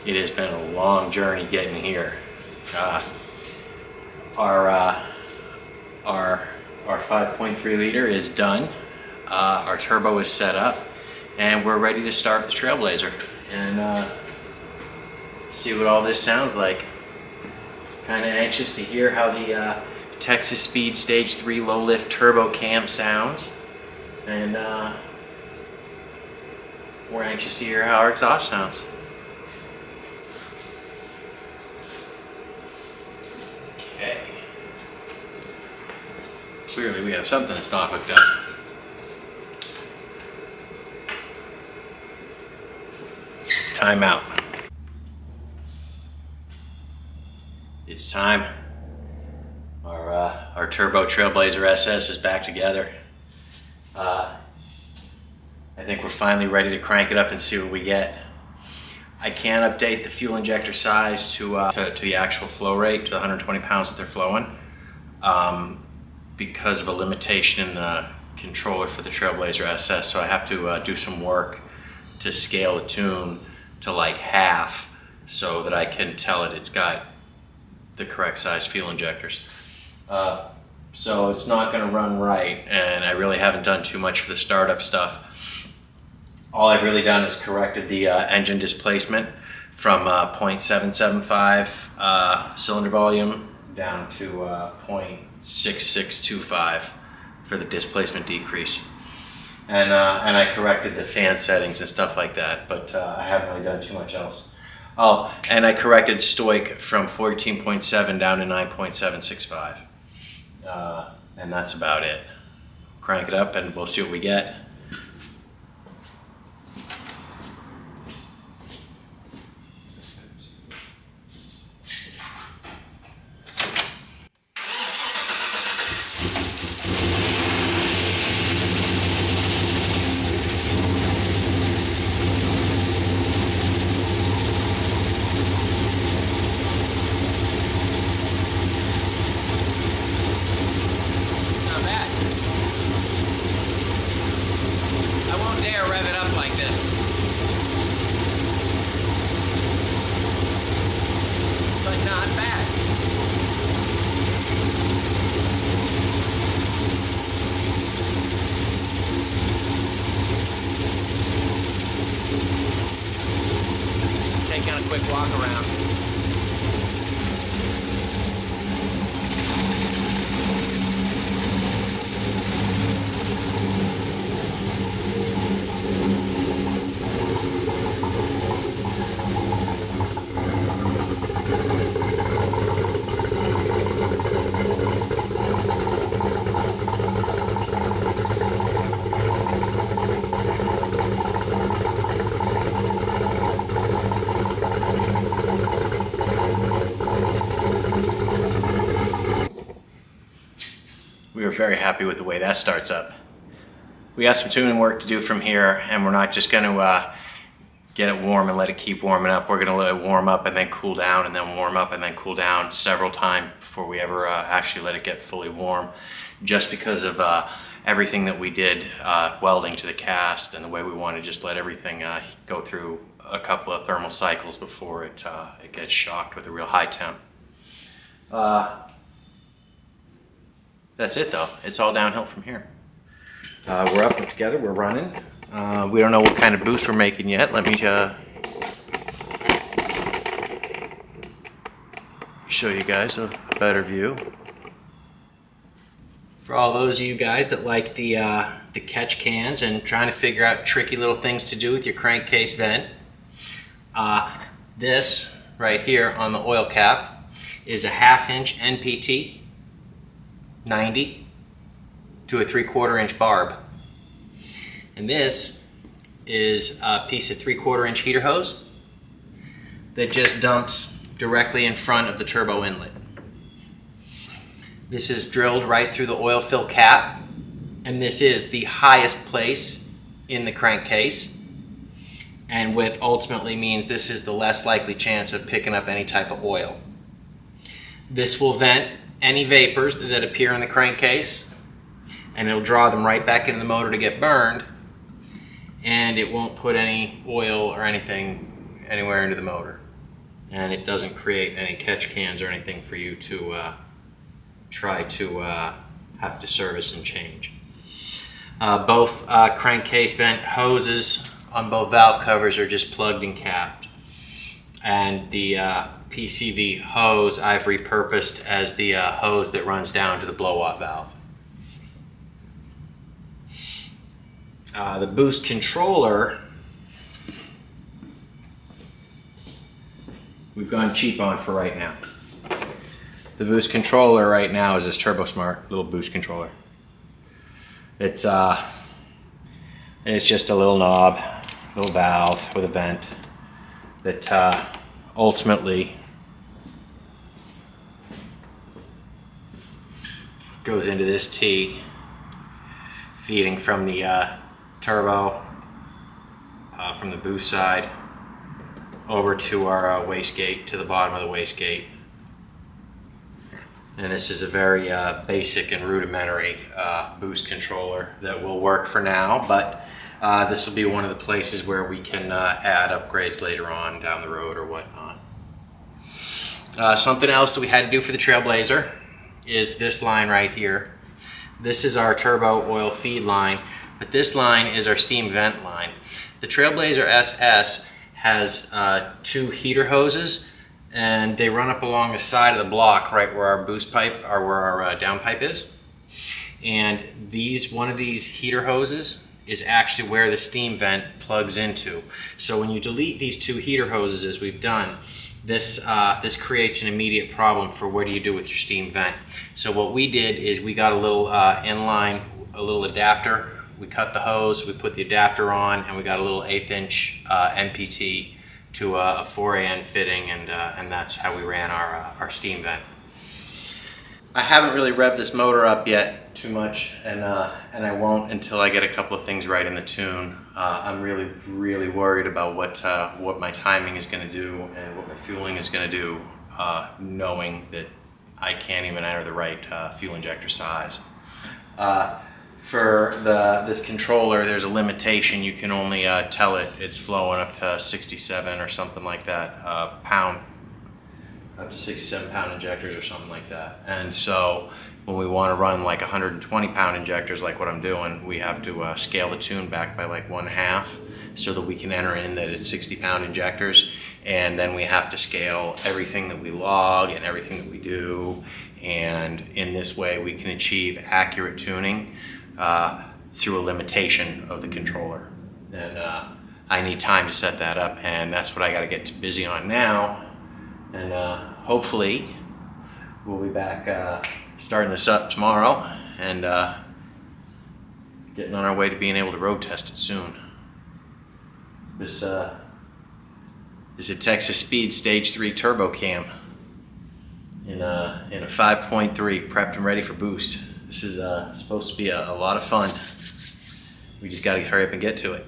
It has been a long journey getting here. Our 5.3 liter is done. Our turbo is set up, and we're ready to start the Trailblazer and see what all this sounds like. Kind of anxious to hear how the Texas Speed Stage 3 low lift turbo cam sounds, and we're anxious to hear how our exhaust sounds. Okay. Clearly we have something that's not hooked up. Timeout. It's time. Our Turbo Trailblazer SS is back together. I think we're finally ready to crank it up and see what we get. I can't update the fuel injector size to the actual flow rate, to the 120 pounds that they're flowing, because of a limitation in the controller for the Trailblazer SS. So I have to do some work to scale the tune to like half so that I can tell it it's got the correct size fuel injectors. So it's not going to run right, and I really haven't done too much for the startup stuff. All I've really done is corrected the engine displacement from 0.775 cylinder volume down to 0.6625 for the displacement decrease. And I corrected the fan settings and stuff like that, but I haven't really done too much else. Oh, and I corrected stoic from 14.7 down to 9.765. And that's about it. Crank it up and we'll see what we get. Rev it up like this. But not bad. Taking a quick walk around. We were very happy with the way that starts up. We got some tuning work to do from here, and we're not just going to get it warm and let it keep warming up. We're going to let it warm up and then cool down, and then warm up and then cool down several times before we ever actually let it get fully warm, just because of everything that we did welding to the cast, and the way we want to just let everything go through a couple of thermal cycles before it gets shocked with a real high temp. That's it though. It's all downhill from here. We're up and together, we're running. We don't know what kind of boost we're making yet. Let me show you guys a better view. For all those of you guys that like the catch cans and trying to figure out tricky little things to do with your crankcase vent, this right here on the oil cap is a 1/2 inch NPT 90 to a 3/4 inch barb, and this is a piece of 3/4 inch heater hose that just dumps directly in front of the turbo inlet. This is drilled right through the oil fill cap, and this is the highest place in the crankcase, and what ultimately means this is the less likely chance of picking up any type of oil. This will vent any vapors that appear in the crankcase, and it'll draw them right back into the motor to get burned, and it won't put any oil or anything anywhere into the motor. and it doesn't create any catch cans or anything for you to try to have to service and change. Both crankcase vent hoses on both valve covers are just plugged and capped, and the PCV hose I've repurposed as the hose that runs down to the blow-off valve. The boost controller we've gone cheap on for right now. The boost controller right now is this Turbo Smart little boost controller. It's just a little knob, little valve with a vent that ultimately goes into this T, feeding from the turbo, from the boost side, over to our wastegate, to the bottom of the wastegate. And this is a very basic and rudimentary boost controller that will work for now, but this will be one of the places where we can add upgrades later on down the road or whatnot. Something else that we had to do for the Trailblazer is this line right here. This is our turbo oil feed line, but this line is our steam vent line. The Trailblazer SS has 2 heater hoses, and they run up along the side of the block right where our boost pipe, or where our down pipe is. And one of these heater hoses is actually where the steam vent plugs into. So when you delete these 2 heater hoses, as we've done, this creates an immediate problem for what do you do with your steam vent. So what we did is we got a little inline, a little adapter. We cut the hose, we put the adapter on, and we got a little 1/8 inch NPT to a 4AN fitting, and that's how we ran our steam vent. I haven't really revved this motor up yet too much, and I won't until I get a couple of things right in the tune. I'm really worried about what my timing is going to do and what my fueling is going to do, knowing that I can't even enter the right fuel injector size. For this controller, there's a limitation. You can only tell it's flowing up to 67 or something like that, pound, up to 67 pound injectors or something like that. And so when we want to run like 120 pound injectors like what I'm doing, we have to scale the tune back by like 1/2 so that we can enter in that it's 60 pound injectors. And then we have to scale everything that we log and everything that we do. And in this way we can achieve accurate tuning through a limitation of the controller. And I need time to set that up, and that's what I got to get busy on now. And hopefully we'll be back starting this up tomorrow and getting on our way to being able to road test it soon. This is a Texas Speed Stage 3 Turbo Cam in a 5.3, prepped and ready for boost. This is supposed to be a lot of fun. We just got to hurry up and get to it.